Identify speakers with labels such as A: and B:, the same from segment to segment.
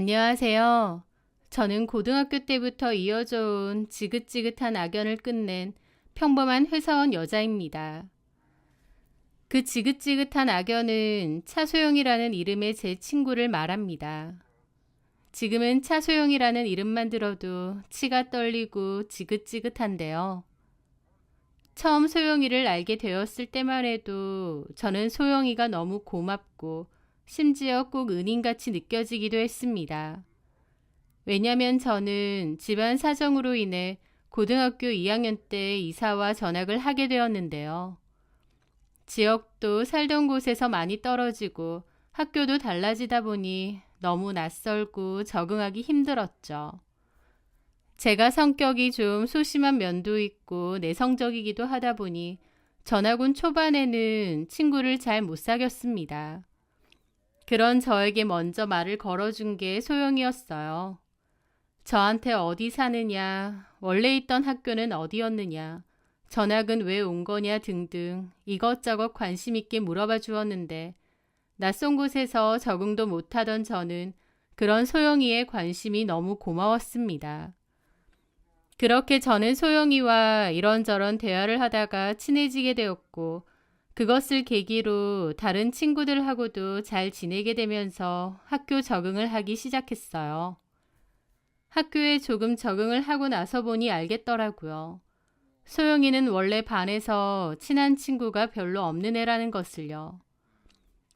A: 안녕하세요. 저는 고등학교 때부터 이어져 온 지긋지긋한 악연을 끝낸 평범한 회사원 여자입니다. 그 지긋지긋한 악연은 차소영이라는 이름의 제 친구를 말합니다. 지금은 차소영이라는 이름만 들어도 치가 떨리고 지긋지긋한데요. 처음 소영이를 알게 되었을 때만 해도 저는 소영이가 너무 고맙고 심지어 꼭 은인같이 느껴지기도 했습니다. 왜냐면 저는 집안 사정으로 인해 고등학교 2학년 때 이사와 전학을 하게 되었는데요. 지역도 살던 곳에서 많이 떨어지고 학교도 달라지다 보니 너무 낯설고 적응하기 힘들었죠. 제가 성격이 좀 소심한 면도 있고 내성적이기도 하다 보니 전학 온 초반에는 친구를 잘 못 사귀었습니다. 그런 저에게 먼저 말을 걸어준 게 소영이었어요. 저한테 어디 사느냐, 원래 있던 학교는 어디였느냐, 전학은 왜 온 거냐 등등 이것저것 관심 있게 물어봐 주었는데 낯선 곳에서 적응도 못하던 저는 그런 소영이의 관심이 너무 고마웠습니다. 그렇게 저는 소영이와 이런저런 대화를 하다가 친해지게 되었고 그것을 계기로 다른 친구들하고도 잘 지내게 되면서 학교 적응을 하기 시작했어요. 학교에 조금 적응을 하고 나서 보니 알겠더라고요. 소영이는 원래 반에서 친한 친구가 별로 없는 애라는 것을요.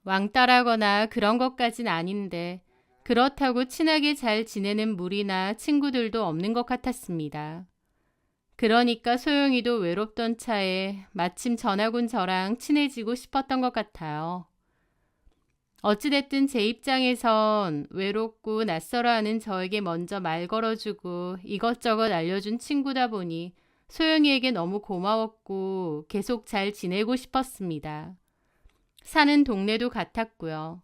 A: 왕따라거나 그런 것까진 아닌데 그렇다고 친하게 잘 지내는 무리나 친구들도 없는 것 같았습니다. 그러니까 소영이도 외롭던 차에 마침 전학 온 저랑 친해지고 싶었던 것 같아요. 어찌됐든 제 입장에선 외롭고 낯설어하는 저에게 먼저 말 걸어주고 이것저것 알려준 친구다 보니 소영이에게 너무 고마웠고 계속 잘 지내고 싶었습니다. 사는 동네도 같았고요.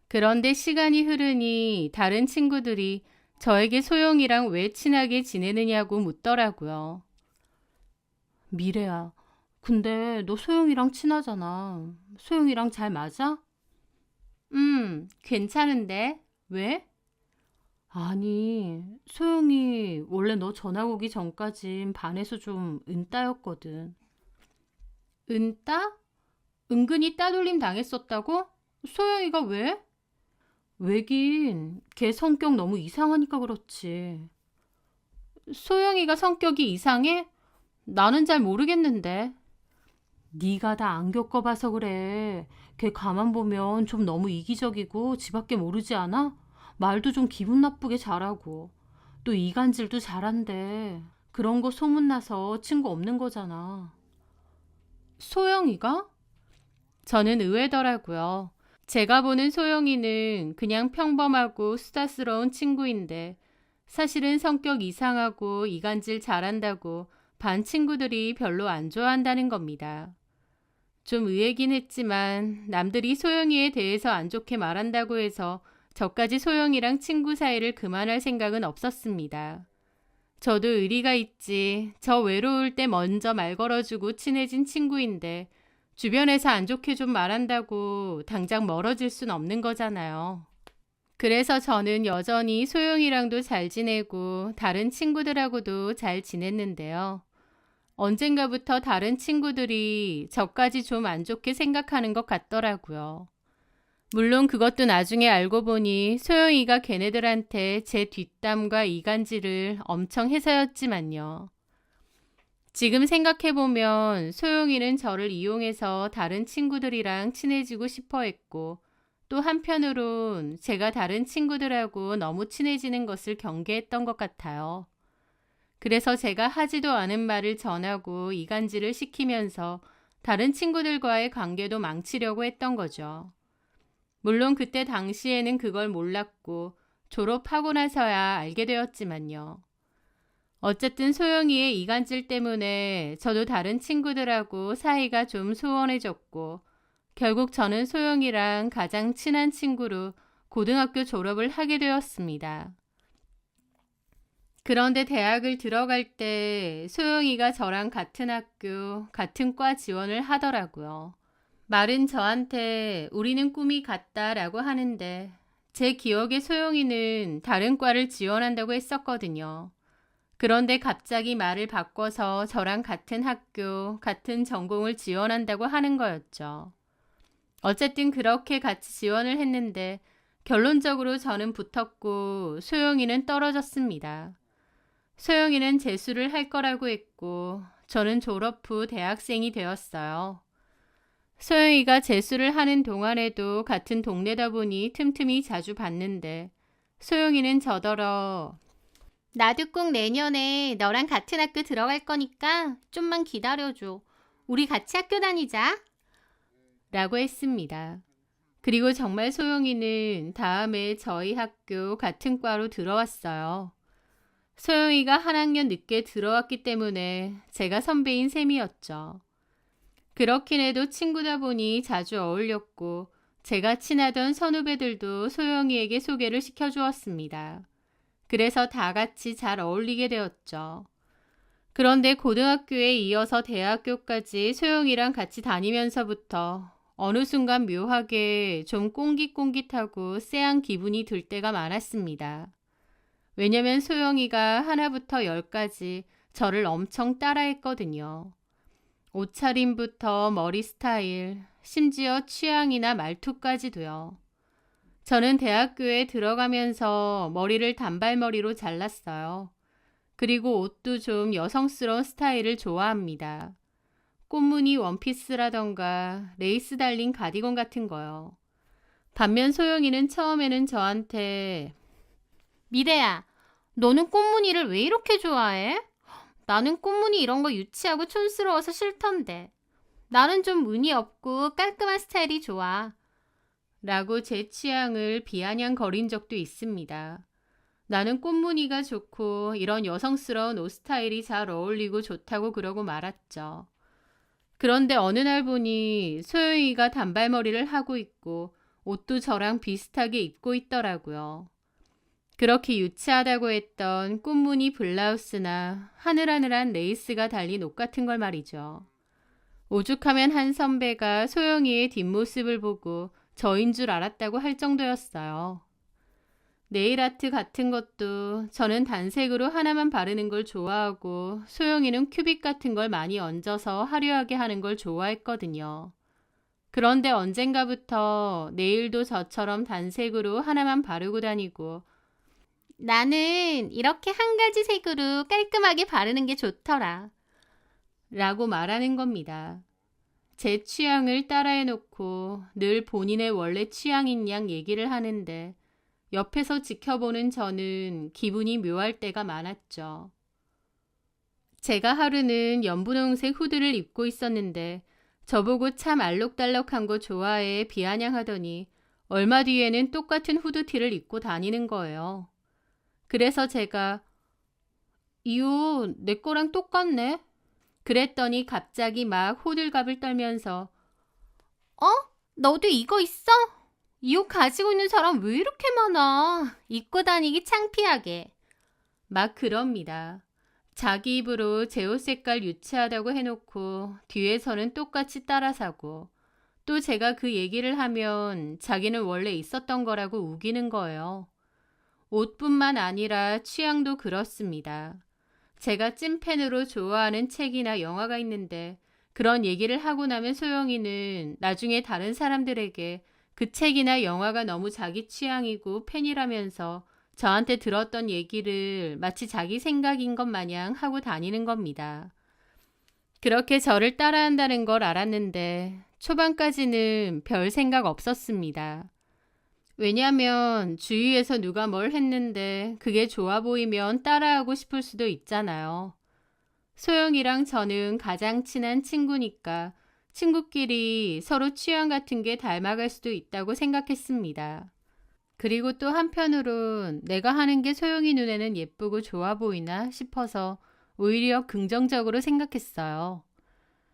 A: 그런데 시간이 흐르니 다른 친구들이 저에게 소영이랑 왜 친하게 지내느냐고 묻더라고요. 미래야, 근데 너 소영이랑 친하잖아. 소영이랑 잘 맞아? 괜찮은데? 왜? 아니, 소영이 원래 너 전학 오기 전까진 반에서 좀 은따였거든. 은따? 은근히 따돌림 당했었다고? 소영이가 왜? 왜긴, 걔 성격 너무 이상하니까 그렇지. 소영이가 성격이 이상해? 나는 잘 모르겠는데. 네가 다 안 겪어봐서 그래. 걔 가만 보면 좀 너무 이기적이고 지밖에 모르지 않아? 말도 좀 기분 나쁘게 잘하고 또 이간질도 잘한대. 그런 거 소문나서 친구 없는 거잖아. 소영이가? 저는 의외더라고요. 제가 보는 소영이는 그냥 평범하고 수다스러운 친구인데 사실은 성격 이상하고 이간질 잘한다고 반 친구들이 별로 안 좋아한다는 겁니다. 좀 의외긴 했지만 남들이 소영이에 대해서 안 좋게 말한다고 해서 저까지 소영이랑 친구 사이를 그만할 생각은 없었습니다. 저도 의리가 있지. 저 외로울 때 먼저 말 걸어주고 친해진 친구인데 주변에서 안 좋게 좀 말한다고 당장 멀어질 순 없는 거잖아요. 그래서 저는 여전히 소영이랑도 잘 지내고 다른 친구들하고도 잘 지냈는데요. 언젠가부터 다른 친구들이 저까지 좀 안 좋게 생각하는 것 같더라고요. 물론 그것도 나중에 알고 보니 소영이가 걔네들한테 제 뒷담과 이간질을 엄청 해서였지만요. 지금 생각해보면 소영이는 저를 이용해서 다른 친구들이랑 친해지고 싶어 했고 또 한편으론 제가 다른 친구들하고 너무 친해지는 것을 경계했던 것 같아요. 그래서 제가 하지도 않은 말을 전하고 이간질을 시키면서 다른 친구들과의 관계도 망치려고 했던 거죠. 물론 그때 당시에는 그걸 몰랐고 졸업하고 나서야 알게 되었지만요. 어쨌든 소영이의 이간질 때문에 저도 다른 친구들하고 사이가 좀 소원해졌고 결국 저는 소영이랑 가장 친한 친구로 고등학교 졸업을 하게 되었습니다. 그런데 대학을 들어갈 때 소영이가 저랑 같은 학교, 같은 과 지원을 하더라고요. 말은 저한테 우리는 꿈이 같다라고 하는데 제 기억에 소영이는 다른 과를 지원한다고 했었거든요. 그런데 갑자기 말을 바꿔서 저랑 같은 학교, 같은 전공을 지원한다고 하는 거였죠. 어쨌든 그렇게 같이 지원을 했는데 결론적으로 저는 붙었고 소영이는 떨어졌습니다. 소영이는 재수를 할 거라고 했고 저는 졸업 후 대학생이 되었어요. 소영이가 재수를 하는 동안에도 같은 동네다 보니 틈틈이 자주 봤는데 소영이는 저더러 나도 꼭 내년에 너랑 같은 학교 들어갈 거니까 좀만 기다려줘. 우리 같이 학교 다니자. 라고 했습니다. 그리고 정말 소영이는 다음에 저희 학교 같은 과로 들어왔어요. 소영이가 한 학년 늦게 들어왔기 때문에 제가 선배인 셈이었죠. 그렇긴 해도 친구다 보니 자주 어울렸고 제가 친하던 선후배들도 소영이에게 소개를 시켜주었습니다. 그래서 다 같이 잘 어울리게 되었죠. 그런데 고등학교에 이어서 대학교까지 소영이랑 같이 다니면서부터 어느 순간 묘하게 좀 꽁깃꽁깃하고 쎄한 기분이 들 때가 많았습니다. 왜냐면 소영이가 하나부터 열까지 저를 엄청 따라했거든요. 옷차림부터 머리 스타일, 심지어 취향이나 말투까지도요. 저는 대학교에 들어가면서 머리를 단발머리로 잘랐어요. 그리고 옷도 좀 여성스러운 스타일을 좋아합니다. 꽃무늬 원피스라던가 레이스 달린 가디건 같은 거요. 반면 소영이는 처음에는 저한테 미래야, 너는 꽃무늬를 왜 이렇게 좋아해? 나는 꽃무늬 이런 거 유치하고 촌스러워서 싫던데. 나는 좀 무늬 없고 깔끔한 스타일이 좋아. 라고 제 취향을 비아냥거린 적도 있습니다. 나는 꽃무늬가 좋고 이런 여성스러운 옷 스타일이 잘 어울리고 좋다고 그러고 말았죠. 그런데 어느 날 보니 소영이가 단발머리를 하고 있고 옷도 저랑 비슷하게 입고 있더라고요. 그렇게 유치하다고 했던 꽃무늬 블라우스나 하늘하늘한 레이스가 달린 옷 같은 걸 말이죠. 오죽하면 한 선배가 소영이의 뒷모습을 보고 저인 줄 알았다고 할 정도였어요. 네일아트 같은 것도 저는 단색으로 하나만 바르는 걸 좋아하고 소영이는 큐빅 같은 걸 많이 얹어서 화려하게 하는 걸 좋아했거든요. 그런데 언젠가부터 네일도 저처럼 단색으로 하나만 바르고 다니고 나는 이렇게 한 가지 색으로 깔끔하게 바르는 게 좋더라. 라고 말하는 겁니다. 제 취향을 따라해놓고 늘 본인의 원래 취향인 양 얘기를 하는데 옆에서 지켜보는 저는 기분이 묘할 때가 많았죠. 제가 하루는 연분홍색 후드를 입고 있었는데 저보고 참 알록달록한 거 좋아해 비아냥하더니 얼마 뒤에는 똑같은 후드티를 입고 다니는 거예요. 그래서 제가 이 옷 내 거랑 똑같네? 그랬더니 갑자기 막 호들갑을 떨면서 어? 너도 이거 있어? 이 옷 가지고 있는 사람 왜 이렇게 많아? 입고 다니기 창피하게. 막 그럽니다. 자기 입으로 제 옷 색깔 유치하다고 해놓고 뒤에서는 똑같이 따라 사고 또 제가 그 얘기를 하면 자기는 원래 있었던 거라고 우기는 거예요. 옷뿐만 아니라 취향도 그렇습니다. 제가 찐팬으로 좋아하는 책이나 영화가 있는데 그런 얘기를 하고 나면 소영이는 나중에 다른 사람들에게 그 책이나 영화가 너무 자기 취향이고 팬이라면서 저한테 들었던 얘기를 마치 자기 생각인 것 마냥 하고 다니는 겁니다. 그렇게 저를 따라한다는 걸 알았는데 초반까지는 별 생각 없었습니다. 왜냐면 주위에서 누가 뭘 했는데 그게 좋아 보이면 따라하고 싶을 수도 있잖아요. 소영이랑 저는 가장 친한 친구니까 친구끼리 서로 취향 같은 게 닮아갈 수도 있다고 생각했습니다. 그리고 또 한편으론 내가 하는 게 소영이 눈에는 예쁘고 좋아 보이나 싶어서 오히려 긍정적으로 생각했어요.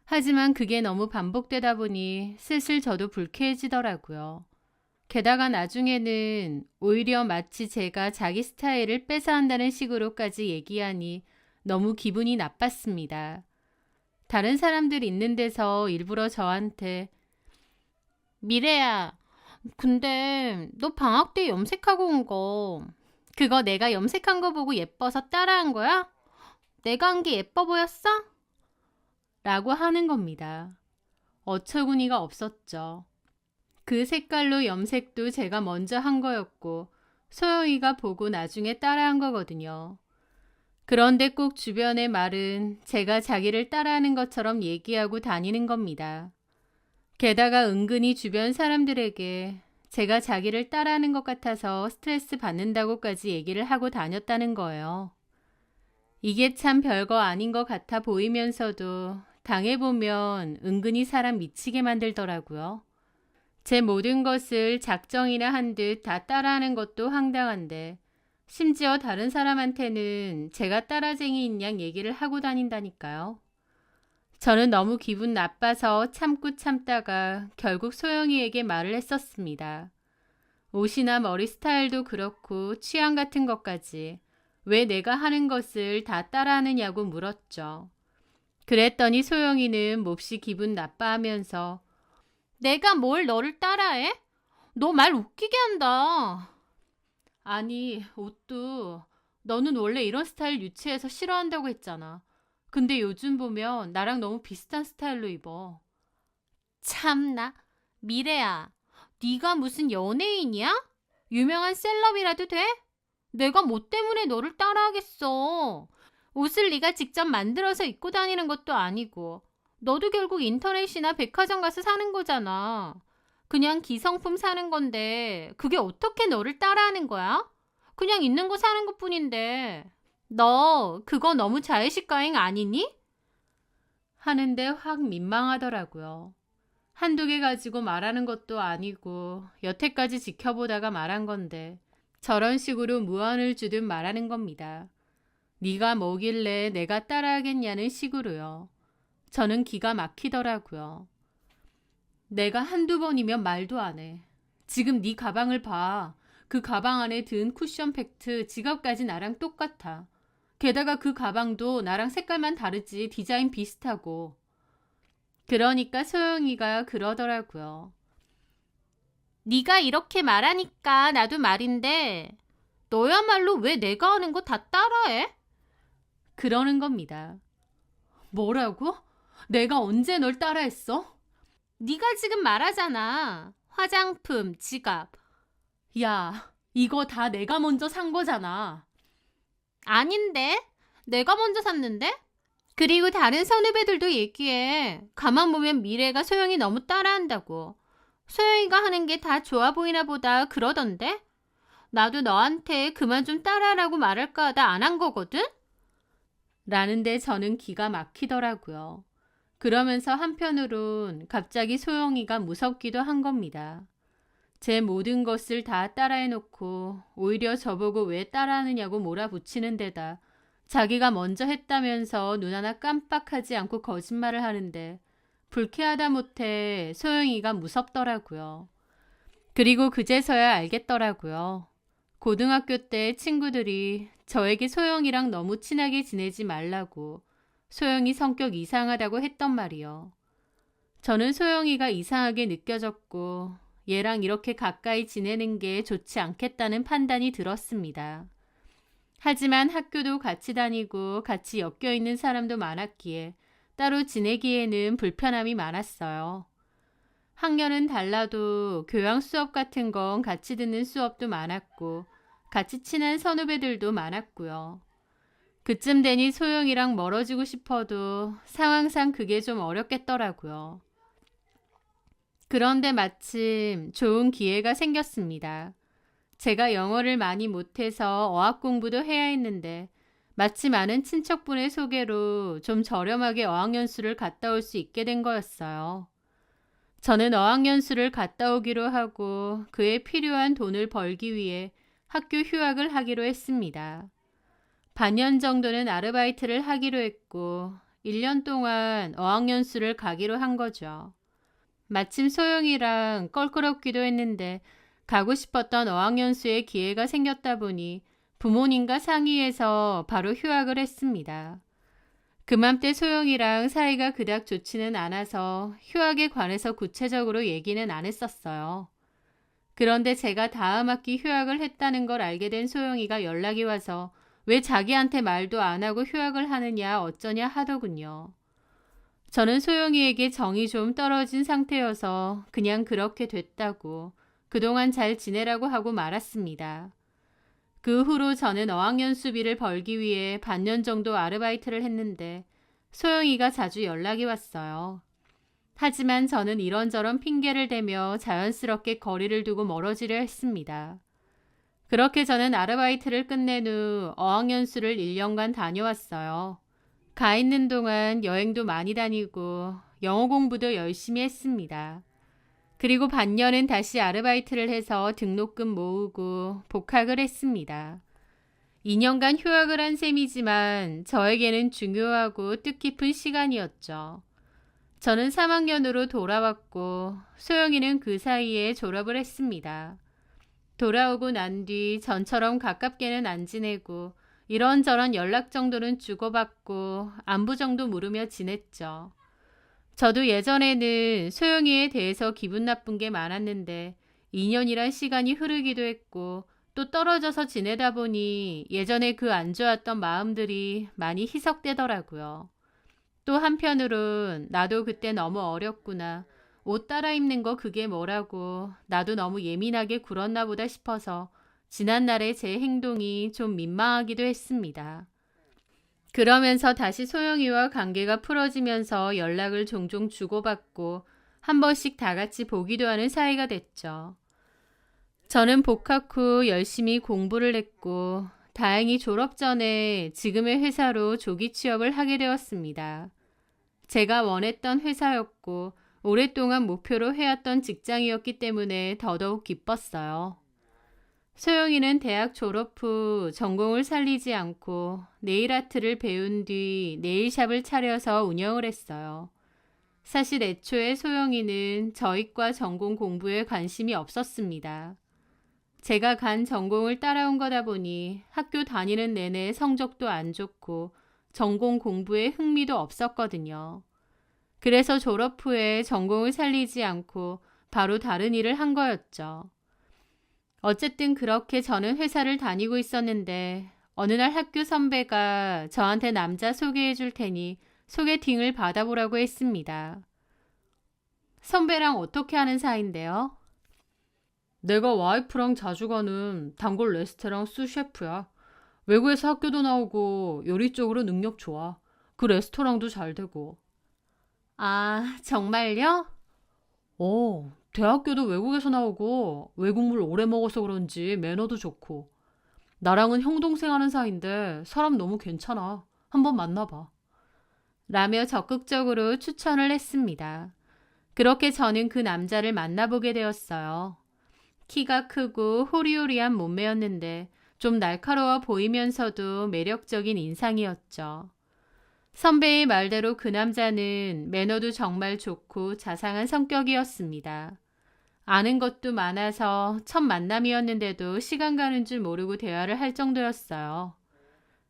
A: 하지만 그게 너무 반복되다 보니 슬슬 저도 불쾌해지더라고요. 게다가 나중에는 오히려 마치 제가 자기 스타일을 뺏어한다는 식으로까지 얘기하니 너무 기분이 나빴습니다. 다른 사람들 있는 데서 일부러 저한테 미래야, 근데 너 방학 때 염색하고 온 거, 그거 내가 염색한 거 보고 예뻐서 따라한 거야? 내가 한 게 예뻐 보였어? 라고 하는 겁니다. 어처구니가 없었죠. 그 색깔로 염색도 제가 먼저 한 거였고 소영이가 보고 나중에 따라한 거거든요. 그런데 꼭 주변의 말은 제가 자기를 따라하는 것처럼 얘기하고 다니는 겁니다. 게다가 은근히 주변 사람들에게 제가 자기를 따라하는 것 같아서 스트레스 받는다고까지 얘기를 하고 다녔다는 거예요. 이게 참 별거 아닌 것 같아 보이면서도 당해보면 은근히 사람 미치게 만들더라고요. 제 모든 것을 작정이나 한 듯 다 따라하는 것도 황당한데 심지어 다른 사람한테는 제가 따라쟁이인 양 얘기를 하고 다닌다니까요. 저는 너무 기분 나빠서 참고 참다가 결국 소영이에게 말을 했었습니다. 옷이나 머리 스타일도 그렇고 취향 같은 것까지 왜 내가 하는 것을 다 따라하느냐고 물었죠. 그랬더니 소영이는 몹시 기분 나빠하면서 내가 뭘 너를 따라해? 너 말 웃기게 한다. 아니, 옷도 너는 원래 이런 스타일 유치해서 싫어한다고 했잖아. 근데 요즘 보면 나랑 너무 비슷한 스타일로 입어. 참나. 미래야, 네가 무슨 연예인이야? 유명한 셀럽이라도 돼? 내가 뭐 때문에 너를 따라하겠어. 옷을 네가 직접 만들어서 입고 다니는 것도 아니고 너도 결국 인터넷이나 백화점 가서 사는 거잖아. 그냥 기성품 사는 건데 그게 어떻게 너를 따라하는 거야? 그냥 있는 거 사는 것뿐인데. 너 그거 너무 자의식 과잉 아니니? 하는데 확 민망하더라고요. 한두 개 가지고 말하는 것도 아니고 여태까지 지켜보다가 말한 건데 저런 식으로 무언을 주듯 말하는 겁니다. 네가 뭐길래 내가 따라하겠냐는 식으로요. 저는 기가 막히더라고요. 내가 한두 번이면 말도 안 해. 지금 네 가방을 봐. 그 가방 안에 든 쿠션 팩트, 지갑까지 나랑 똑같아. 게다가 그 가방도 나랑 색깔만 다르지 디자인 비슷하고. 그러니까 소영이가 그러더라고요. 네가 이렇게 말하니까 나도 말인데 너야말로 왜 내가 하는 거 다 따라해? 그러는 겁니다. 뭐라고? 내가 언제 널 따라했어? 네가 지금 말하잖아. 화장품, 지갑. 야, 이거 다 내가 먼저 산 거잖아. 아닌데? 내가 먼저 샀는데? 그리고 다른 선후배들도 얘기해. 가만 보면 미래가 소영이 너무 따라한다고. 소영이가 하는 게 다 좋아 보이나 보다 그러던데? 나도 너한테 그만 좀 따라하라고 말할까 하다 안 한 거거든? 라는데 저는 기가 막히더라고요. 그러면서 한편으론 갑자기 소영이가 무섭기도 한 겁니다. 제 모든 것을 다 따라해놓고 오히려 저보고 왜 따라하느냐고 몰아붙이는 데다 자기가 먼저 했다면서 눈 하나 깜빡하지 않고 거짓말을 하는데 불쾌하다 못해 소영이가 무섭더라고요. 그리고 그제서야 알겠더라고요. 고등학교 때 친구들이 저에게 소영이랑 너무 친하게 지내지 말라고 소영이 성격 이상하다고 했던 말이요. 저는 소영이가 이상하게 느껴졌고 얘랑 이렇게 가까이 지내는 게 좋지 않겠다는 판단이 들었습니다. 하지만 학교도 같이 다니고 같이 엮여 있는 사람도 많았기에 따로 지내기에는 불편함이 많았어요. 학년은 달라도 교양 수업 같은 건 같이 듣는 수업도 많았고 같이 친한 선후배들도 많았고요. 그쯤 되니 소영이랑 멀어지고 싶어도 상황상 그게 좀 어렵겠더라고요. 그런데 마침 좋은 기회가 생겼습니다. 제가 영어를 많이 못해서 어학 공부도 해야 했는데 마침 아는 친척분의 소개로 좀 저렴하게 어학연수를 갔다 올 수 있게 된 거였어요. 저는 어학연수를 갔다 오기로 하고 그에 필요한 돈을 벌기 위해 학교 휴학을 하기로 했습니다. 반년 정도는 아르바이트를 하기로 했고 1년 동안 어학연수를 가기로 한 거죠. 마침 소영이랑 껄끄럽기도 했는데 가고 싶었던 어학연수의 기회가 생겼다 보니 부모님과 상의해서 바로 휴학을 했습니다. 그맘때 소영이랑 사이가 그닥 좋지는 않아서 휴학에 관해서 구체적으로 얘기는 안 했었어요. 그런데 제가 다음 학기 휴학을 했다는 걸 알게 된 소영이가 연락이 와서 왜 자기한테 말도 안 하고 휴학을 하느냐 어쩌냐 하더군요. 저는 소영이에게 정이 좀 떨어진 상태여서 그냥 그렇게 됐다고 그동안 잘 지내라고 하고 말았습니다. 그 후로 저는 어학연 수비를 벌기 위해 반년 정도 아르바이트를 했는데 소영이가 자주 연락이 왔어요. 하지만 저는 이런저런 핑계를 대며 자연스럽게 거리를 두고 멀어지려 했습니다. 그렇게 저는 아르바이트를 끝낸 후 어학연수를 1년간 다녀왔어요. 가 있는 동안 여행도 많이 다니고 영어 공부도 열심히 했습니다. 그리고 반년은 다시 아르바이트를 해서 등록금 모으고 복학을 했습니다. 2년간 휴학을 한 셈이지만 저에게는 중요하고 뜻깊은 시간이었죠. 저는 3학년으로 돌아왔고 소영이는 그 사이에 졸업을 했습니다. 돌아오고 난 뒤 전처럼 가깝게는 안 지내고 이런저런 연락 정도는 주고받고 안부 정도 물으며 지냈죠. 저도 예전에는 소영이에 대해서 기분 나쁜 게 많았는데 2년이란 시간이 흐르기도 했고 또 떨어져서 지내다 보니 예전에 그 안 좋았던 마음들이 많이 희석되더라고요. 또 한편으론 나도 그때 너무 어렸구나. 옷 따라 입는 거 그게 뭐라고 나도 너무 예민하게 굴었나 보다 싶어서 지난날의 제 행동이 좀 민망하기도 했습니다. 그러면서 다시 소영이와 관계가 풀어지면서 연락을 종종 주고받고 한 번씩 다 같이 보기도 하는 사이가 됐죠. 저는 복학 후 열심히 공부를 했고 다행히 졸업 전에 지금의 회사로 조기 취업을 하게 되었습니다. 제가 원했던 회사였고 오랫동안 목표로 해왔던 직장이었기 때문에 더더욱 기뻤어요. 소영이는 대학 졸업 후 전공을 살리지 않고 네일 아트를 배운 뒤 네일샵을 차려서 운영을 했어요. 사실 애초에 소영이는 저희과 전공 공부에 관심이 없었습니다. 제가 간 전공을 따라온 거다 보니 학교 다니는 내내 성적도 안 좋고 전공 공부에 흥미도 없었거든요. 그래서 졸업 후에 전공을 살리지 않고 바로 다른 일을 한 거였죠. 어쨌든 그렇게 저는 회사를 다니고 있었는데 어느 날 학교 선배가 저한테 남자 소개해 줄 테니 소개팅을 받아보라고 했습니다. 선배랑 어떻게 하는 사이인데요? 내가 와이프랑 자주 가는 단골 레스토랑 수셰프야. 외국에서 학교도 나오고 요리 쪽으로 능력 좋아. 그 레스토랑도 잘 되고. 아, 정말요? 대학교도 외국에서 나오고 외국물 오래 먹어서 그런지 매너도 좋고. 나랑은 형 동생 하는 사이인데 사람 너무 괜찮아. 한번 만나봐. 라며 적극적으로 추천을 했습니다. 그렇게 저는 그 남자를 만나보게 되었어요. 키가 크고 호리호리한 몸매였는데 좀 날카로워 보이면서도 매력적인 인상이었죠. 선배의 말대로 그 남자는 매너도 정말 좋고 자상한 성격이었습니다. 아는 것도 많아서 첫 만남이었는데도 시간 가는 줄 모르고 대화를 할 정도였어요.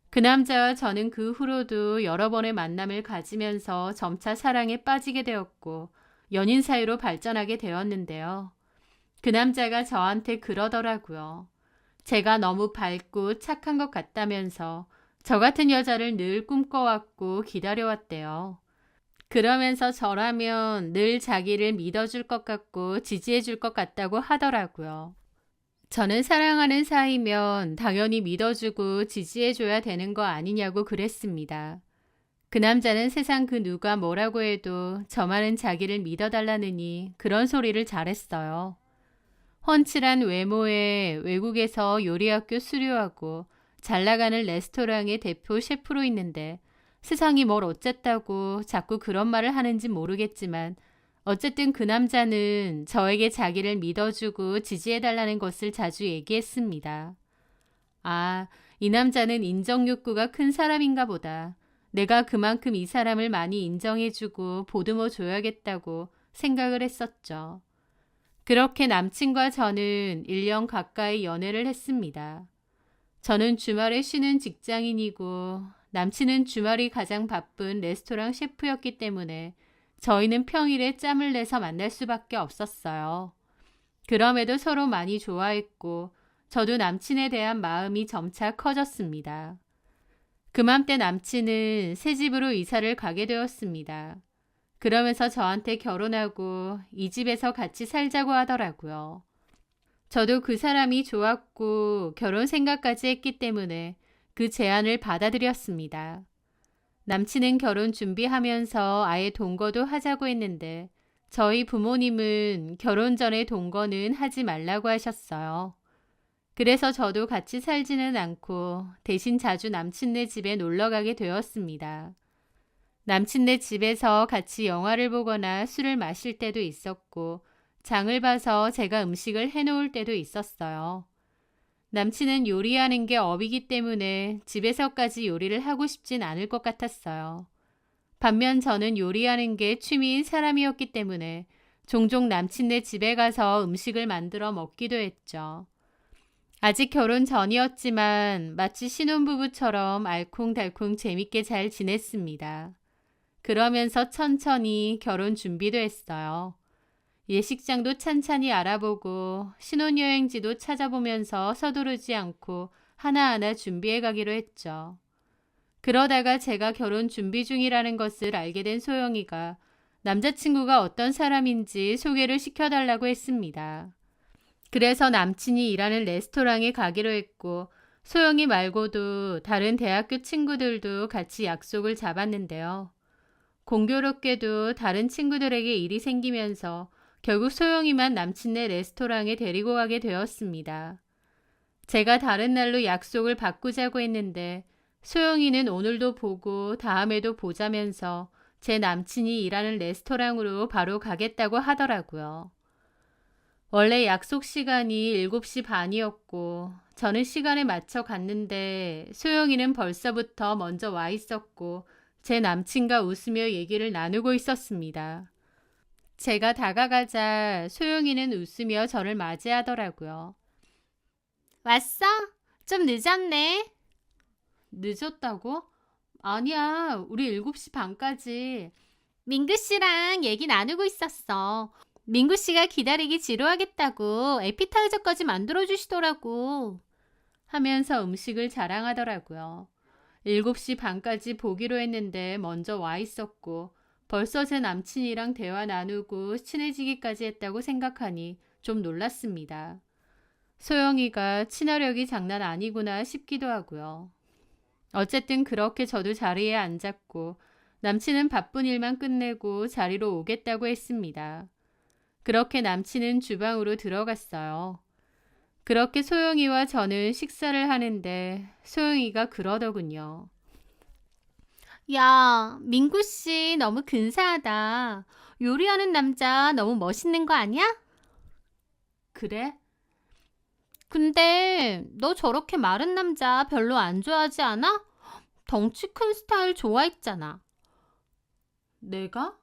A: 그 남자와 저는 그 후로도 여러 번의 만남을 가지면서 점차 사랑에 빠지게 되었고 연인 사이로 발전하게 되었는데요. 그 남자가 저한테 그러더라고요. 제가 너무 밝고 착한 것 같다면서 저 같은 여자를 늘 꿈꿔왔고 기다려왔대요. 그러면서 저라면 늘 자기를 믿어줄 것 같고 지지해줄 것 같다고 하더라고요. 저는 사랑하는 사이면 당연히 믿어주고 지지해줘야 되는 거 아니냐고 그랬습니다. 그 남자는 세상 그 누가 뭐라고 해도 저만은 자기를 믿어달라느니 그런 소리를 잘했어요. 훤칠한 외모에 외국에서 요리학교 수료하고 잘 나가는 레스토랑의 대표 셰프로 있는데 세상이 뭘 어쨌다고 자꾸 그런 말을 하는지 모르겠지만 어쨌든 그 남자는 저에게 자기를 믿어주고 지지해달라는 것을 자주 얘기했습니다. 아, 이 남자는 인정 욕구가 큰 사람인가 보다. 내가 그만큼 이 사람을 많이 인정해주고 보듬어 줘야겠다고 생각을 했었죠. 그렇게 남친과 저는 1년 가까이 연애를 했습니다. 저는 주말에 쉬는 직장인이고 남친은 주말이 가장 바쁜 레스토랑 셰프였기 때문에 저희는 평일에 짬을 내서 만날 수밖에 없었어요. 그럼에도 서로 많이 좋아했고 저도 남친에 대한 마음이 점차 커졌습니다. 그맘때 남친은 새 집으로 이사를 가게 되었습니다. 그러면서 저한테 결혼하고 이 집에서 같이 살자고 하더라고요. 저도 그 사람이 좋았고 결혼 생각까지 했기 때문에 그 제안을 받아들였습니다. 남친은 결혼 준비하면서 아예 동거도 하자고 했는데 저희 부모님은 결혼 전에 동거는 하지 말라고 하셨어요. 그래서 저도 같이 살지는 않고 대신 자주 남친네 집에 놀러 가게 되었습니다. 남친네 집에서 같이 영화를 보거나 술을 마실 때도 있었고 장을 봐서 제가 음식을 해놓을 때도 있었어요. 남친은 요리하는 게 업이기 때문에 집에서까지 요리를 하고 싶진 않을 것 같았어요. 반면 저는 요리하는 게 취미인 사람이었기 때문에 종종 남친네 집에 가서 음식을 만들어 먹기도 했죠. 아직 결혼 전이었지만 마치 신혼부부처럼 알콩달콩 재밌게 잘 지냈습니다. 그러면서 천천히 결혼 준비도 했어요. 예식장도 찬찬히 알아보고 신혼여행지도 찾아보면서 서두르지 않고 하나하나 준비해 가기로 했죠. 그러다가 제가 결혼 준비 중이라는 것을 알게 된 소영이가 남자친구가 어떤 사람인지 소개를 시켜달라고 했습니다. 그래서 남친이 일하는 레스토랑에 가기로 했고 소영이 말고도 다른 대학교 친구들도 같이 약속을 잡았는데요. 공교롭게도 다른 친구들에게 일이 생기면서 결국 소영이만 남친네 레스토랑에 데리고 가게 되었습니다. 제가 다른 날로 약속을 바꾸자고 했는데 소영이는 오늘도 보고 다음에도 보자면서 제 남친이 일하는 레스토랑으로 바로 가겠다고 하더라고요. 원래 약속 시간이 7시 반이었고 저는 시간에 맞춰 갔는데 소영이는 벌써부터 먼저 와 있었고 제 남친과 웃으며 얘기를 나누고 있었습니다. 제가 다가가자 소영이는 웃으며 저를 맞이하더라고요. 왔어? 좀 늦었네. 늦었다고? 아니야, 우리 7시 반까지. 민구 씨랑 얘기 나누고 있었어. 민구 씨가 기다리기 지루하겠다고 에피타이저까지 만들어주시더라고. 하면서 음식을 자랑하더라고요. 7시 반까지 보기로 했는데 먼저 와 있었고 벌써 제 남친이랑 대화 나누고 친해지기까지 했다고 생각하니 좀 놀랐습니다. 소영이가 친화력이 장난 아니구나 싶기도 하고요. 어쨌든 그렇게 저도 자리에 앉았고 남친은 바쁜 일만 끝내고 자리로 오겠다고 했습니다. 그렇게 남친은 주방으로 들어갔어요. 그렇게 소영이와 저는 식사를 하는데 소영이가 그러더군요. 야, 민구 씨 너무 근사하다. 요리하는 남자 너무 멋있는 거 아니야? 그래? 근데 너 저렇게 마른 남자 별로 안 좋아하지 않아? 덩치 큰 스타일 좋아했잖아. 내가?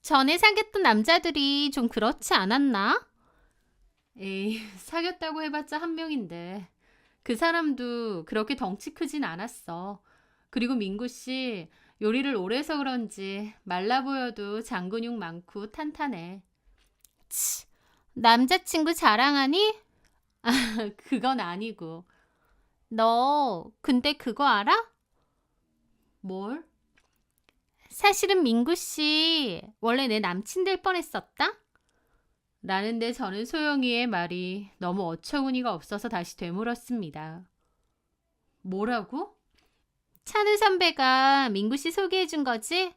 A: 전에 사귀었던 남자들이 좀 그렇지 않았나? 에이, 사귀었다고 해봤자 한 명인데 그 사람도 그렇게 덩치 크진 않았어. 그리고 민구 씨 요리를 오래 해서 그런지 말라 보여도 장근육 많고 탄탄해. 치, 남자친구 자랑하니? 그건 아니고. 너 근데 그거 알아? 뭘? 사실은 민구 씨 원래 내 남친 될 뻔했었다? 라는데 저는 소영이의 말이 너무 어처구니가 없어서 다시 되물었습니다. 뭐라고? 찬우 선배가 민구 씨 소개해 준 거지?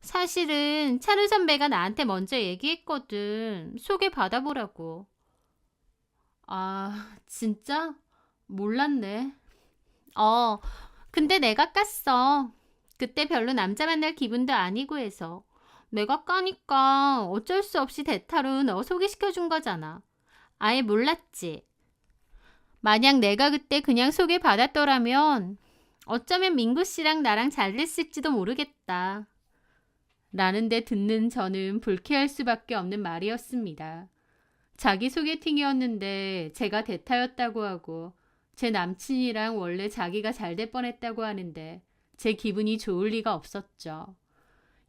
A: 사실은 찬우 선배가 나한테 먼저 얘기했거든. 소개 받아보라고. 아, 진짜? 몰랐네. 어, 근데 내가 깠어. 그때 별로 남자 만날 기분도 아니고 해서. 내가 까니까 어쩔 수 없이 대타로 너 소개시켜 준 거잖아. 아예 몰랐지. 만약 내가 그때 그냥 소개 받았더라면 어쩌면 민구 씨랑 나랑 잘 됐을지도 모르겠다. 라는데 듣는 저는 불쾌할 수밖에 없는 말이었습니다. 자기 소개팅이었는데 제가 대타였다고 하고 제 남친이랑 원래 자기가 잘 될 뻔했다고 하는데 제 기분이 좋을 리가 없었죠.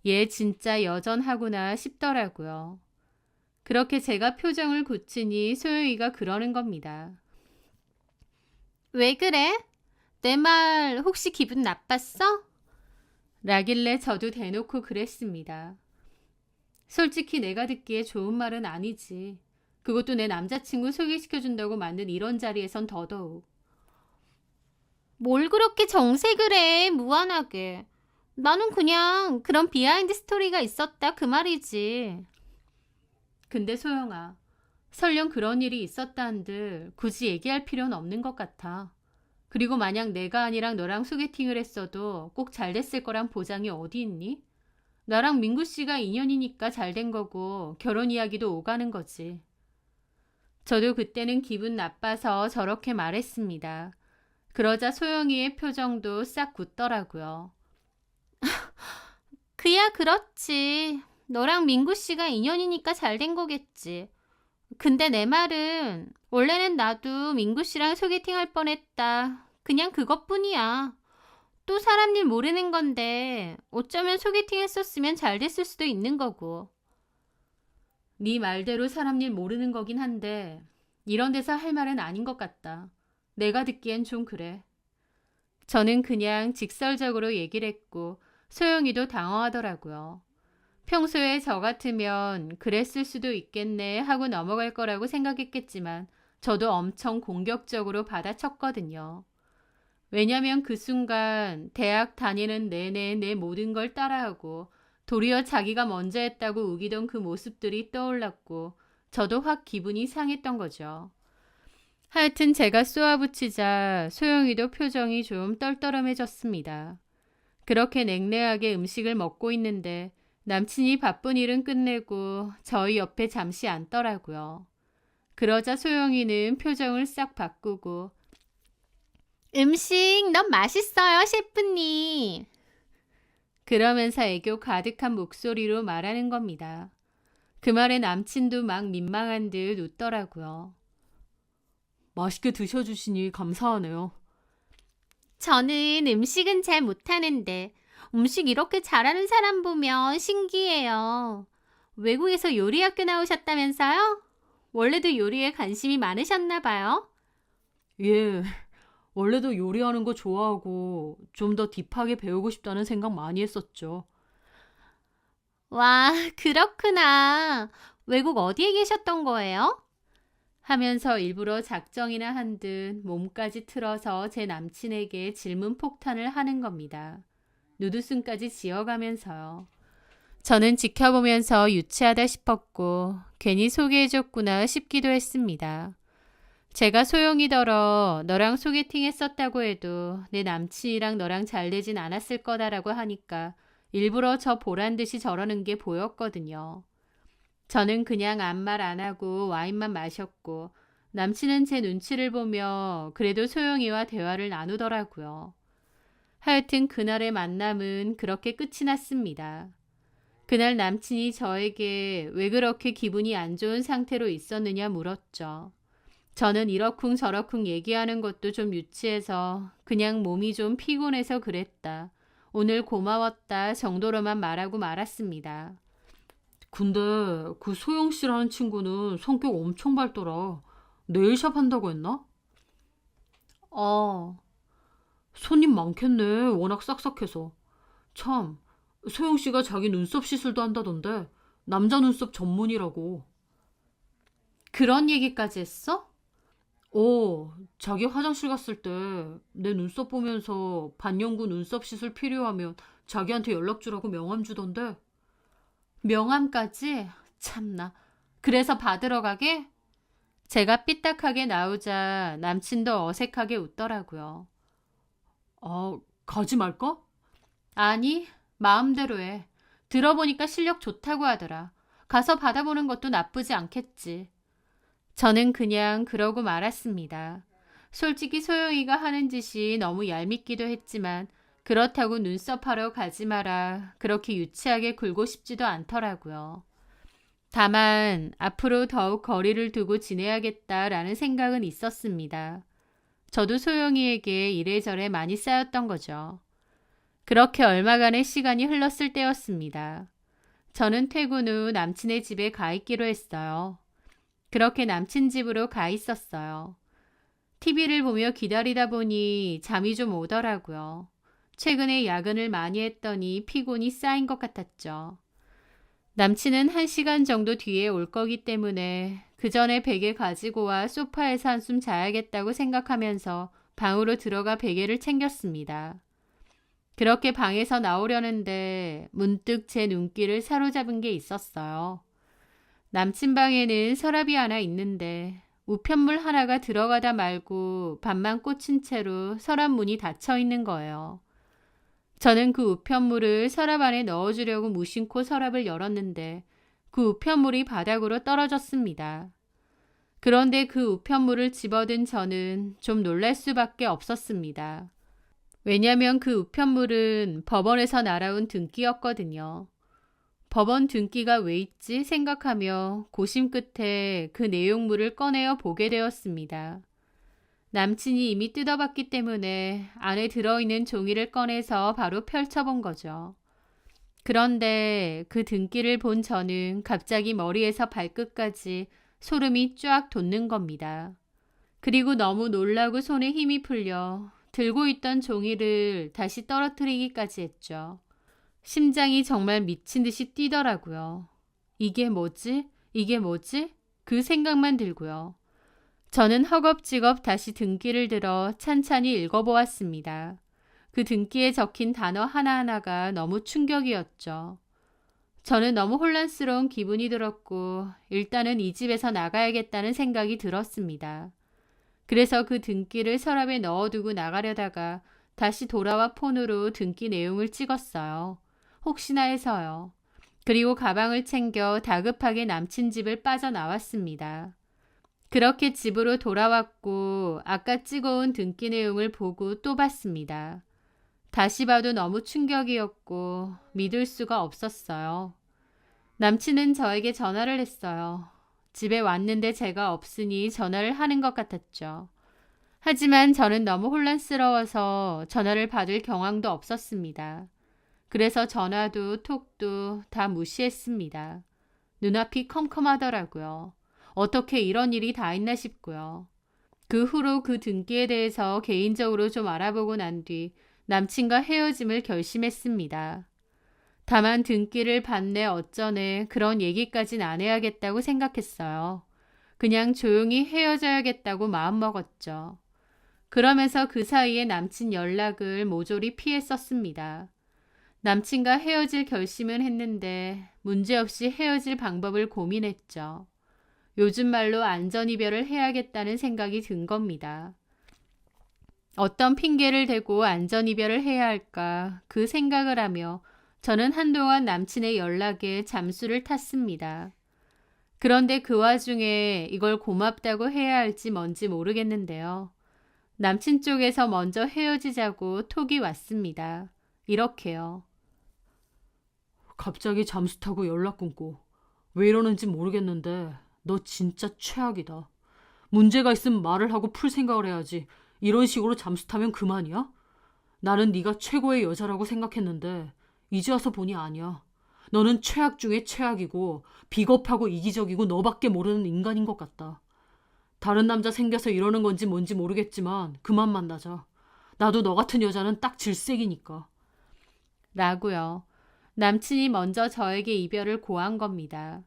A: 얘 진짜 여전하구나 싶더라고요. 그렇게 제가 표정을 고치니 소영이가 그러는 겁니다. 왜 그래? 내 말 혹시 기분 나빴어? 라길래 저도 대놓고 그랬습니다. 솔직히 내가 듣기에 좋은 말은 아니지. 그것도 내 남자친구 소개시켜준다고 만든 이런 자리에선 더더욱. 뭘 그렇게 정색을 해, 무한하게. 나는 그냥 그런 비하인드 스토리가 있었다 그 말이지. 근데 소영아, 설령 그런 일이 있었다 한들 굳이 얘기할 필요는 없는 것 같아. 그리고 만약 내가 아니랑 너랑 소개팅을 했어도 꼭 잘 됐을 거란 보장이 어디 있니? 나랑 민구 씨가 인연이니까 잘 된 거고 결혼 이야기도 오가는 거지. 저도 그때는 기분 나빠서 저렇게 말했습니다. 그러자 소영이의 표정도 싹 굳더라고요. 그야 그렇지. 너랑 민구 씨가 인연이니까 잘 된 거겠지. 근데 내 말은 원래는 나도 민구 씨랑 소개팅 할 뻔했다. 그냥 그것뿐이야. 또 사람 일 모르는 건데 어쩌면 소개팅 했었으면 잘 됐을 수도 있는 거고. 네 말대로 사람 일 모르는 거긴 한데 이런 데서 할 말은 아닌 것 같다. 내가 듣기엔 좀 그래. 저는 그냥 직설적으로 얘기를 했고 소영이도 당황하더라고요. 평소에 저 같으면 그랬을 수도 있겠네 하고 넘어갈 거라고 생각했겠지만 저도 엄청 공격적으로 받아쳤거든요. 왜냐면 그 순간 대학 다니는 내내 내 모든 걸 따라하고 도리어 자기가 먼저 했다고 우기던 그 모습들이 떠올랐고 저도 확 기분이 상했던 거죠. 하여튼 제가 쏘아붙이자 소영이도 표정이 좀 떨떠름해졌습니다. 그렇게 냉랭하게 음식을 먹고 있는데 남친이 바쁜 일은 끝내고 저희 옆에 잠시 앉더라고요. 그러자 소영이는 표정을 싹 바꾸고 음식 너무 맛있어요, 셰프님. 그러면서 애교 가득한 목소리로 말하는 겁니다. 그 말에 남친도 막 민망한 듯 웃더라고요. 맛있게 드셔주시니 감사하네요. 저는 음식은 잘 못하는데 음식 이렇게 잘하는 사람 보면 신기해요. 외국에서 요리학교 나오셨다면서요? 원래도 요리에 관심이 많으셨나 봐요? 예, 원래도 요리하는 거 좋아하고 좀 더 딥하게 배우고 싶다는 생각 많이 했었죠. 와, 그렇구나. 외국 어디에 계셨던 거예요? 하면서 일부러 작정이나 한 듯 몸까지 틀어서 제 남친에게 질문 폭탄을 하는 겁니다. 누드슨까지 지어가면서요. 저는 지켜보면서 유치하다 싶었고 괜히 소개해줬구나 싶기도 했습니다. 제가 소용이더러 너랑 소개팅 했었다고 해도 내 남친이랑 너랑 잘 되진 않았을 거다라고 하니까 일부러 저 보란 듯이 저러는 게 보였거든요. 저는 그냥 아무 말 안 하고 와인만 마셨고 남친은 제 눈치를 보며 그래도 소영이와 대화를 나누더라고요. 하여튼 그날의 만남은 그렇게 끝이 났습니다. 그날 남친이 저에게 왜 그렇게 기분이 안 좋은 상태로 있었느냐 물었죠. 저는 이러쿵저러쿵 얘기하는 것도 좀 유치해서 그냥 몸이 좀 피곤해서 그랬다. 오늘 고마웠다 정도로만 말하고 말았습니다. 근데 그 소영 씨라는 친구는 성격 엄청 밝더라. 네일샵 한다고 했나? 어, 손님 많겠네. 워낙 싹싹해서. 참, 소영 씨가 자기 눈썹 시술도 한다던데 남자 눈썹 전문이라고. 그런 얘기까지 했어? 자기 화장실 갔을 때 내 눈썹 보면서 반영구 눈썹 시술 필요하면 자기한테 연락 주라고 명함 주던데. 명함까지? 참나. 그래서 받으러 가게? 제가 삐딱하게 나오자 남친도 어색하게 웃더라고요. 아, 가지 말까? 아니, 마음대로 해. 들어보니까 실력 좋다고 하더라. 가서 받아보는 것도 나쁘지 않겠지. 저는 그냥 그러고 말았습니다. 솔직히 소영이가 하는 짓이 너무 얄밉기도 했지만 그렇다고 눈썹 하러 가지 마라. 그렇게 유치하게 굴고 싶지도 않더라고요. 다만 앞으로 더욱 거리를 두고 지내야겠다라는 생각은 있었습니다. 저도 소영이에게 이래저래 많이 쌓였던 거죠. 그렇게 얼마간의 시간이 흘렀을 때였습니다. 저는 퇴근 후 남친의 집에 가 있기로 했어요. 그렇게 남친 집으로 가 있었어요. TV를 보며 기다리다 보니 잠이 좀 오더라고요. 최근에 야근을 많이 했더니 피곤이 쌓인 것 같았죠. 남친은 1시간 정도 뒤에 올 거기 때문에 그 전에 베개 가지고 와 소파에서 한숨 자야겠다고 생각하면서 방으로 들어가 베개를 챙겼습니다. 그렇게 방에서 나오려는데 문득 제 눈길을 사로잡은 게 있었어요. 남친 방에는 서랍이 하나 있는데 우편물 하나가 들어가다 말고 반만 꽂힌 채로 서랍 문이 닫혀 있는 거예요. 저는 그 우편물을 서랍 안에 넣어주려고 무심코 서랍을 열었는데 그 우편물이 바닥으로 떨어졌습니다. 그런데 그 우편물을 집어든 저는 좀 놀랄 수밖에 없었습니다. 왜냐면 그 우편물은 법원에서 날아온 등기였거든요. 법원 등기가 왜 있지 생각하며 고심 끝에 그 내용물을 꺼내어 보게 되었습니다. 남친이 이미 뜯어봤기 때문에 안에 들어있는 종이를 꺼내서 바로 펼쳐본 거죠. 그런데 그 등기를 본 저는 갑자기 머리에서 발끝까지 소름이 쫙 돋는 겁니다. 그리고 너무 놀라고 손에 힘이 풀려 들고 있던 종이를 다시 떨어뜨리기까지 했죠. 심장이 정말 미친 듯이 뛰더라고요. 이게 뭐지? 이게 뭐지? 그 생각만 들고요. 저는 허겁지겁 다시 등기를 들어 찬찬히 읽어보았습니다. 그 등기에 적힌 단어 하나하나가 너무 충격이었죠. 저는 너무 혼란스러운 기분이 들었고 일단은 이 집에서 나가야겠다는 생각이 들었습니다. 그래서 그 등기를 서랍에 넣어두고 나가려다가 다시 돌아와 폰으로 등기 내용을 찍었어요. 혹시나 해서요. 그리고 가방을 챙겨 다급하게 남친 집을 빠져나왔습니다. 그렇게 집으로 돌아왔고 아까 찍어온 등기 내용을 보고 또 봤습니다. 다시 봐도 너무 충격이었고 믿을 수가 없었어요. 남친은 저에게 전화를 했어요. 집에 왔는데 제가 없으니 전화를 하는 것 같았죠. 하지만 저는 너무 혼란스러워서 전화를 받을 경황도 없었습니다. 그래서 전화도 톡도 다 무시했습니다. 눈앞이 컴컴하더라고요. 어떻게 이런 일이 다 있나 싶고요. 그 후로 그 등기에 대해서 개인적으로 좀 알아보고 난 뒤 남친과 헤어짐을 결심했습니다. 다만 등기를 받네 어쩌네 그런 얘기까진 안 해야겠다고 생각했어요. 그냥 조용히 헤어져야겠다고 마음먹었죠. 그러면서 그 사이에 남친 연락을 모조리 피했었습니다. 남친과 헤어질 결심은 했는데 문제없이 헤어질 방법을 고민했죠. 요즘 말로 안전이별을 해야겠다는 생각이 든 겁니다. 어떤 핑계를 대고 안전이별을 해야 할까 그 생각을 하며 저는 한동안 남친의 연락에 잠수를 탔습니다. 그런데 그 와중에 이걸 고맙다고 해야 할지 뭔지 모르겠는데요. 남친 쪽에서 먼저 헤어지자고 톡이 왔습니다. 이렇게요.
B: 갑자기 잠수 타고 연락 끊고 왜 이러는지 모르겠는데 너 진짜 최악이다. 문제가 있으면 말을 하고 풀 생각을 해야지. 이런 식으로 잠수 타면 그만이야? 나는 네가 최고의 여자라고 생각했는데 이제 와서 보니 아니야. 너는 최악 중에 최악이고 비겁하고 이기적이고 너밖에 모르는 인간인 것 같다. 다른 남자 생겨서 이러는 건지 뭔지 모르겠지만 그만 만나자. 나도 너 같은 여자는 딱 질색이니까.
A: 라고요. 남친이 먼저 저에게 이별을 고한 겁니다.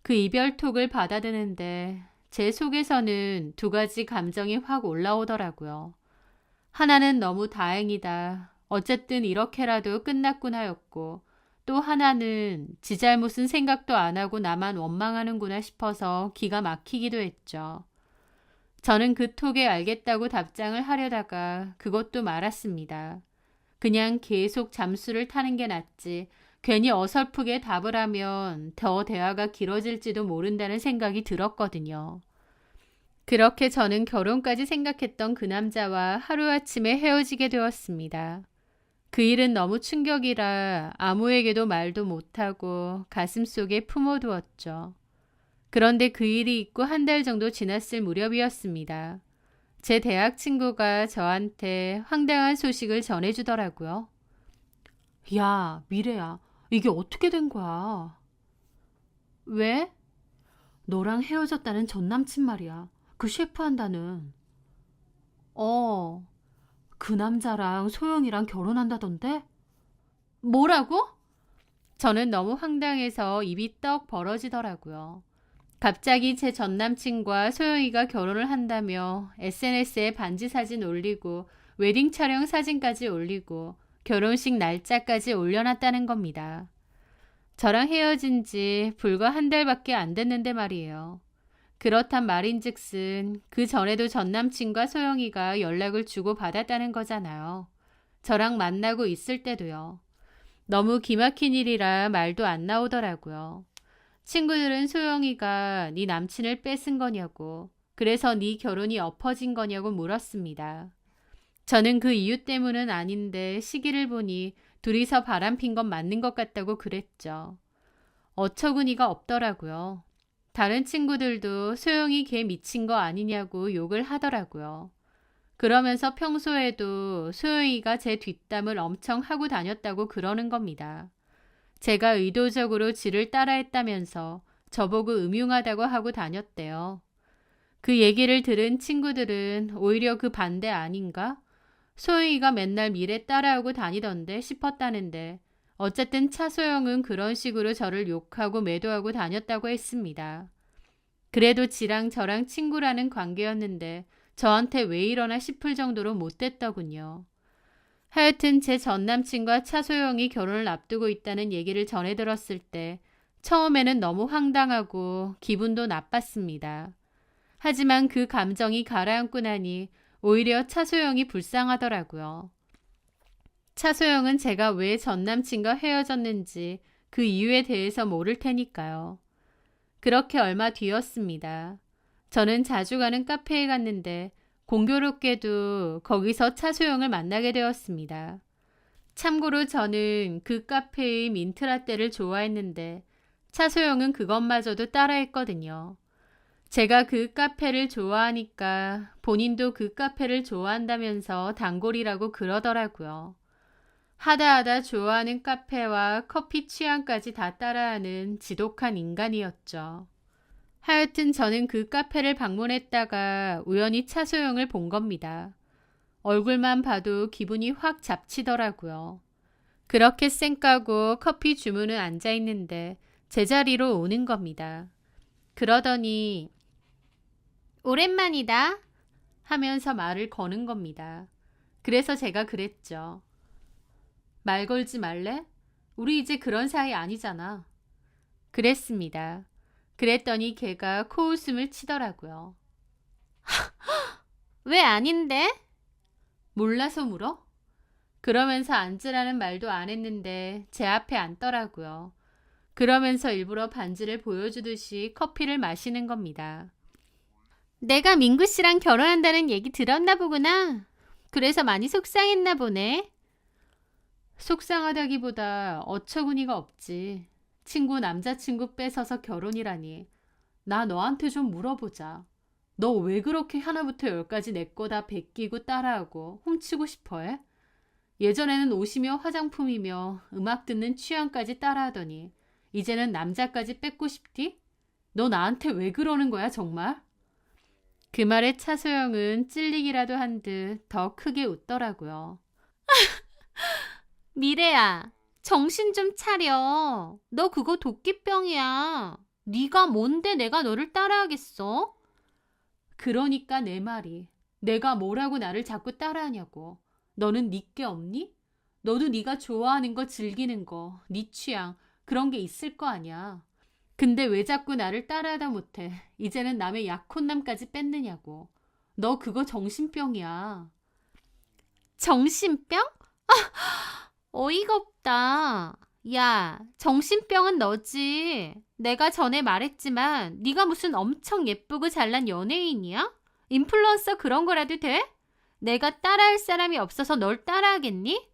A: 그 이별톡을 받아드는데 제 속에서는 두 가지 감정이 확 올라오더라고요. 하나는 너무 다행이다. 어쨌든 이렇게라도 끝났구나였고 또 하나는 지 잘못은 생각도 안 하고 나만 원망하는구나 싶어서 기가 막히기도 했죠. 저는 그 톡에 알겠다고 답장을 하려다가 그것도 말았습니다. 그냥 계속 잠수를 타는 게 낫지. 괜히 어설프게 답을 하면 더 대화가 길어질지도 모른다는 생각이 들었거든요. 그렇게 저는 결혼까지 생각했던 그 남자와 하루아침에 헤어지게 되었습니다. 그 일은 너무 충격이라 아무에게도 말도 못하고 가슴속에 품어두었죠. 그런데 그 일이 있고 한 달 정도 지났을 무렵이었습니다. 제 대학 친구가 저한테 황당한 소식을 전해주더라고요.
B: 야, 미래야. 이게 어떻게 된 거야?
A: 왜?
B: 너랑 헤어졌다는 전 남친 말이야. 그 셰프 한다는.
A: 어,
B: 그 남자랑 소영이랑 결혼한다던데?
A: 뭐라고? 저는 너무 황당해서 입이 떡 벌어지더라고요. 갑자기 제 전남친과 소영이가 결혼을 한다며 SNS에 반지 사진 올리고 웨딩 촬영 사진까지 올리고 결혼식 날짜까지 올려놨다는 겁니다. 저랑 헤어진 지 불과 한 달밖에 안 됐는데 말이에요. 그렇단 말인즉슨 그 전에도 전남친과 소영이가 연락을 주고 받았다는 거잖아요. 저랑 만나고 있을 때도요. 너무 기막힌 일이라 말도 안 나오더라고요. 친구들은 소영이가 네 남친을 뺏은 거냐고, 그래서 네 결혼이 엎어진 거냐고 물었습니다. 저는 그 이유 때문은 아닌데 시기를 보니 둘이서 바람핀 건 맞는 것 같다고 그랬죠. 어처구니가 없더라고요. 다른 친구들도 소영이 걔 미친 거 아니냐고 욕을 하더라고요. 그러면서 평소에도 소영이가 제 뒷담을 엄청 하고 다녔다고 그러는 겁니다. 제가 의도적으로 지를 따라했다면서 저보고 음흉하다고 하고 다녔대요. 그 얘기를 들은 친구들은 오히려 그 반대 아닌가? 소영이가 맨날 미래 따라오고 다니던데 싶었다는데 어쨌든 차소영은 그런 식으로 저를 욕하고 매도하고 다녔다고 했습니다. 그래도 지랑 저랑 친구라는 관계였는데 저한테 왜 이러나 싶을 정도로 못됐더군요. 하여튼 제 전남친과 차소영이 결혼을 앞두고 있다는 얘기를 전해 들었을 때 처음에는 너무 황당하고 기분도 나빴습니다. 하지만 그 감정이 가라앉고 나니 오히려 차소영이 불쌍하더라고요. 차소영은 제가 왜 전남친과 헤어졌는지 그 이유에 대해서 모를 테니까요. 그렇게 얼마 뒤였습니다. 저는 자주 가는 카페에 갔는데 공교롭게도 거기서 차소영을 만나게 되었습니다. 참고로 저는 그 카페의 민트라떼를 좋아했는데 차소영은 그것마저도 따라했거든요. 제가 그 카페를 좋아하니까 본인도 그 카페를 좋아한다면서 단골이라고 그러더라고요. 하다 좋아하는 카페와 커피 취향까지 다 따라하는 지독한 인간이었죠. 하여튼 저는 그 카페를 방문했다가 우연히 차소영을 본 겁니다. 얼굴만 봐도 기분이 확 잡치더라고요. 그렇게 쌩까고 커피 주문은 앉아있는데 제자리로 오는 겁니다. 그러더니 오랜만이다 하면서 말을 거는 겁니다. 그래서 제가 그랬죠. 말 걸지 말래? 우리 이제 그런 사이 아니잖아. 그랬습니다. 그랬더니 걔가 코웃음을 치더라고요. 왜 아닌데? 몰라서 물어? 그러면서 앉으라는 말도 안 했는데 제 앞에 앉더라고요. 그러면서 일부러 반지를 보여주듯이 커피를 마시는 겁니다. 내가 민구 씨랑 결혼한다는 얘기 들었나 보구나. 그래서 많이 속상했나 보네. 속상하다기보다 어처구니가 없지. 친구 남자친구 뺏어서 결혼이라니. 나 너한테 좀 물어보자. 너 왜 그렇게 하나부터 열까지 내 거 다 베끼고 따라하고 훔치고 싶어해? 예전에는 옷이며 화장품이며 음악 듣는 취향까지 따라하더니 이제는 남자까지 뺏고 싶디? 너 나한테 왜 그러는 거야 정말? 그 말에 차소영은 찔리기라도 한 듯 더 크게 웃더라고요. 미래야, 정신 좀 차려. 너 그거 도끼병이야. 네가 뭔데 내가 너를 따라하겠어? 그러니까 내 말이. 내가 뭐라고 나를 자꾸 따라하냐고. 너는 네 게 없니? 너도 네가 좋아하는 거 즐기는 거, 네 취향 그런 게 있을 거 아니야. 근데 왜 자꾸 나를 따라하다 못해. 이제는 남의 약혼남까지 뺏느냐고. 너 그거 정신병이야. 정신병? 어이가 없다. 야, 정신병은 너지. 내가 전에 말했지만 네가 무슨 엄청 예쁘고 잘난 연예인이야? 인플루언서 그런 거라도 돼? 내가 따라할 사람이 없어서 널 따라하겠니?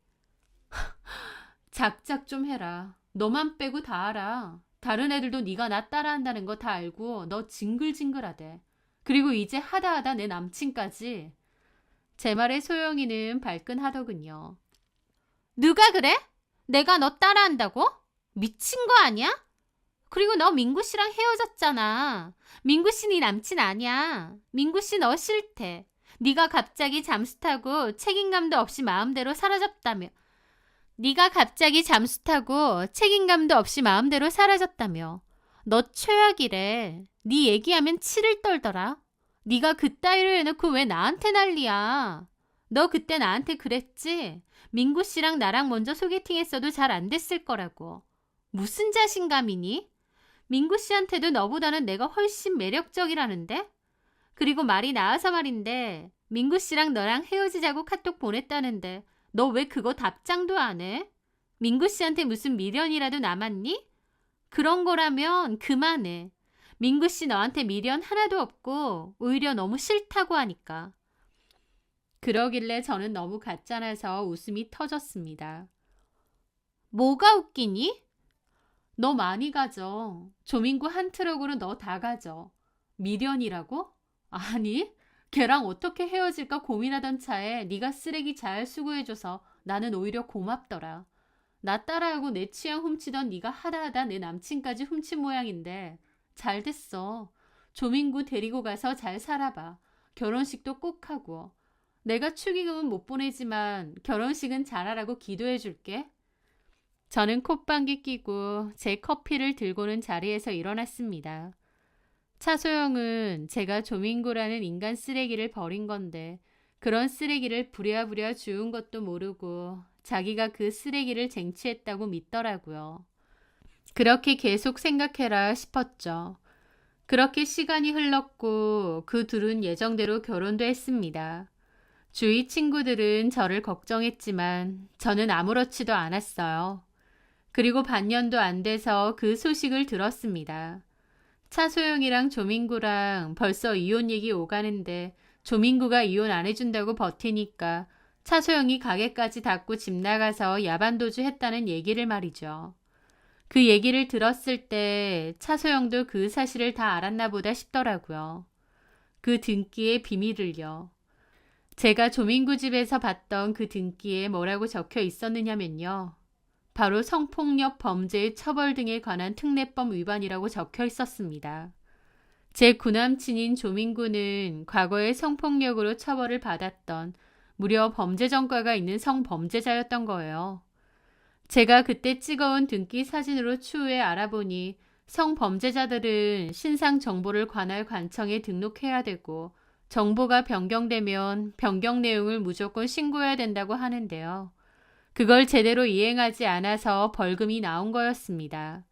A: 작작 좀 해라. 너만 빼고 다 알아. 다른 애들도 네가 나 따라한다는 거 다 알고 너 징글징글하대. 그리고 이제 하다 내 남친까지. 제 말에 소영이는 발끈하더군요. 누가 그래? 내가 너 따라한다고? 미친 거 아니야? 그리고 너 민구 씨랑 헤어졌잖아. 민구 씨 네 남친 아니야. 민구 씨 너 싫대. 네가 갑자기 잠수 타고 책임감도 없이 마음대로 사라졌다며. 네가 갑자기 잠수 타고 책임감도 없이 마음대로 사라졌다며. 너 최악이래. 네 얘기하면 치를 떨더라. 네가 그따위로 해놓고 왜 나한테 난리야. 너 그때 나한테 그랬지? 민구 씨랑 나랑 먼저 소개팅했어도 잘 안 됐을 거라고. 무슨 자신감이니? 민구 씨한테도 너보다는 내가 훨씬 매력적이라는데? 그리고 말이 나와서 말인데 민구 씨랑 너랑 헤어지자고 카톡 보냈다는데 너 왜 그거 답장도 안 해? 민구 씨한테 무슨 미련이라도 남았니? 그런 거라면 그만해. 민구 씨 너한테 미련 하나도 없고 오히려 너무 싫다고 하니까. 그러길래 저는 너무 가짜라서 웃음이 터졌습니다. 뭐가 웃기니? 너 많이 가져. 조민구 한 트럭으로 너 다 가져. 미련이라고? 아니, 걔랑 어떻게 헤어질까 고민하던 차에 네가 쓰레기 잘 수거해줘서 나는 오히려 고맙더라. 나 따라하고 내 취향 훔치던 네가 하다하다 내 남친까지 훔친 모양인데 잘 됐어. 조민구 데리고 가서 잘 살아봐. 결혼식도 꼭 하고. 내가 축의금은 못 보내지만 결혼식은 잘하라고 기도해줄게. 저는 콧방귀 끼고 제 커피를 들고는 자리에서 일어났습니다. 차소영은 제가 조민구라는 인간 쓰레기를 버린 건데 그런 쓰레기를 부랴부랴 주운 것도 모르고 자기가 그 쓰레기를 쟁취했다고 믿더라고요. 그렇게 계속 생각해라 싶었죠. 그렇게 시간이 흘렀고 그 둘은 예정대로 결혼도 했습니다. 주위 친구들은 저를 걱정했지만 저는 아무렇지도 않았어요. 그리고 반년도 안 돼서 그 소식을 들었습니다. 차소영이랑 조민구랑 벌써 이혼 얘기 오가는데 조민구가 이혼 안 해준다고 버티니까 차소영이 가게까지 닫고 집 나가서 야반도주 했다는 얘기를 말이죠. 그 얘기를 들었을 때 차소영도 그 사실을 다 알았나 보다 싶더라고요. 그 등기의 비밀을요. 제가 조민구 집에서 봤던 그 등기에 뭐라고 적혀 있었느냐면요. 바로 성폭력 범죄의 처벌 등에 관한 특례법 위반이라고 적혀 있었습니다. 제 구남친인 조민구는 과거에 성폭력으로 처벌을 받았던 무려 범죄 전과가 있는 성범죄자였던 거예요. 제가 그때 찍어온 등기 사진으로 추후에 알아보니 성범죄자들은 신상 정보를 관할 관청에 등록해야 되고 정보가 변경되면 변경 내용을 무조건 신고해야 된다고 하는데요. 그걸 제대로 이행하지 않아서 벌금이 나온 거였습니다.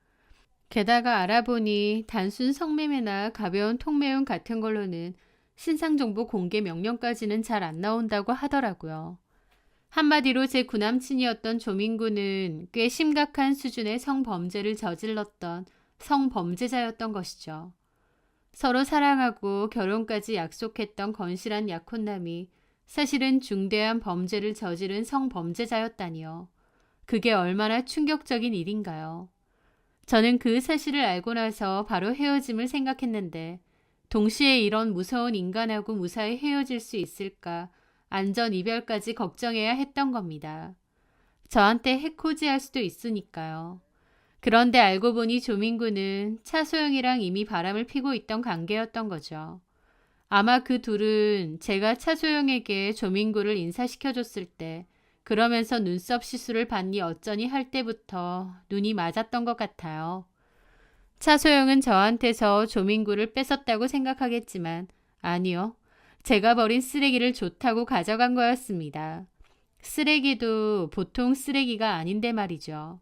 A: 게다가 알아보니 단순 성매매나 가벼운 통매운 같은 걸로는 신상정보 공개 명령까지는 잘 안 나온다고 하더라고요. 한마디로 제 구남친이었던 조민구는 꽤 심각한 수준의 성범죄를 저질렀던 성범죄자였던 것이죠. 서로 사랑하고 결혼까지 약속했던 건실한 약혼남이 사실은 중대한 범죄를 저지른 성범죄자였다니요. 그게 얼마나 충격적인 일인가요? 저는 그 사실을 알고 나서 바로 헤어짐을 생각했는데 동시에 이런 무서운 인간하고 무사히 헤어질 수 있을까 안전 이별까지 걱정해야 했던 겁니다. 저한테 해코지할 수도 있으니까요. 그런데 알고 보니 조민구는 차소영이랑 이미 바람을 피고 있던 관계였던 거죠. 아마 그 둘은 제가 차소영에게 조민구를 인사시켜줬을 때 그러면서 눈썹 시술을 받니 어쩌니 할 때부터 눈이 맞았던 것 같아요. 차소영은 저한테서 조민구를 뺏었다고 생각하겠지만 아니요. 제가 버린 쓰레기를 좋다고 가져간 거였습니다. 쓰레기도 보통 쓰레기가 아닌데 말이죠.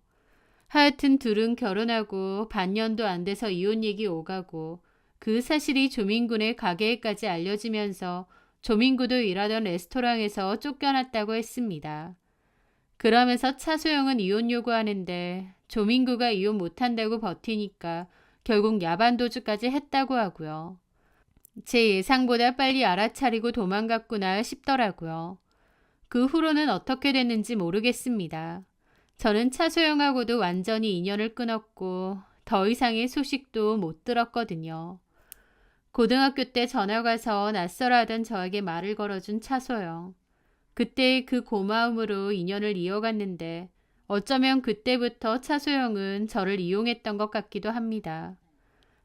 A: 하여튼 둘은 결혼하고 반년도 안 돼서 이혼 얘기 오가고 그 사실이 조민구네 가게에까지 알려지면서 조민구도 일하던 레스토랑에서 쫓겨났다고 했습니다. 그러면서 차소영은 이혼 요구하는데 조민구가 이혼 못한다고 버티니까 결국 야반도주까지 했다고 하고요. 제 예상보다 빨리 알아차리고 도망갔구나 싶더라고요. 그 후로는 어떻게 됐는지 모르겠습니다. 저는 차소영하고도 완전히 인연을 끊었고 더 이상의 소식도 못 들었거든요. 고등학교 때 전학 와서 낯설어하던 저에게 말을 걸어준 차소영. 그때의 그 고마움으로 인연을 이어갔는데 어쩌면 그때부터 차소영은 저를 이용했던 것 같기도 합니다.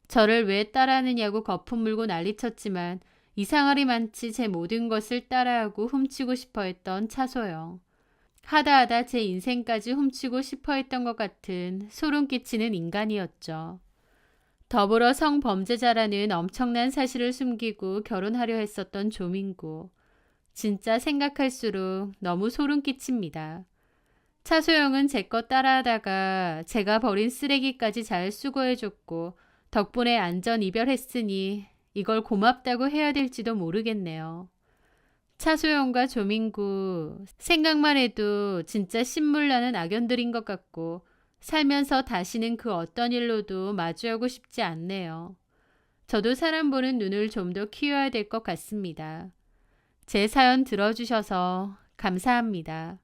A: 저를 왜 따라하느냐고 거품 물고 난리쳤지만 이상하리 많지 제 모든 것을 따라하고 훔치고 싶어 했던 차소영. 하다하다 제 인생까지 훔치고 싶어 했던 것 같은 소름 끼치는 인간이었죠. 더불어 성범죄자라는 엄청난 사실을 숨기고 결혼하려 했었던 조민구. 진짜 생각할수록 너무 소름 끼칩니다. 차소영은 제 것 따라하다가 제가 버린 쓰레기까지 잘 수거해줬고 덕분에 안전 이별했으니 이걸 고맙다고 해야 될지도 모르겠네요. 차소영과 조민구 생각만 해도 진짜 신물나는 악연들인 것 같고 살면서 다시는 그 어떤 일로도 마주하고 싶지 않네요. 저도 사람 보는 눈을 좀 더 키워야 될 것 같습니다. 제 사연 들어주셔서 감사합니다.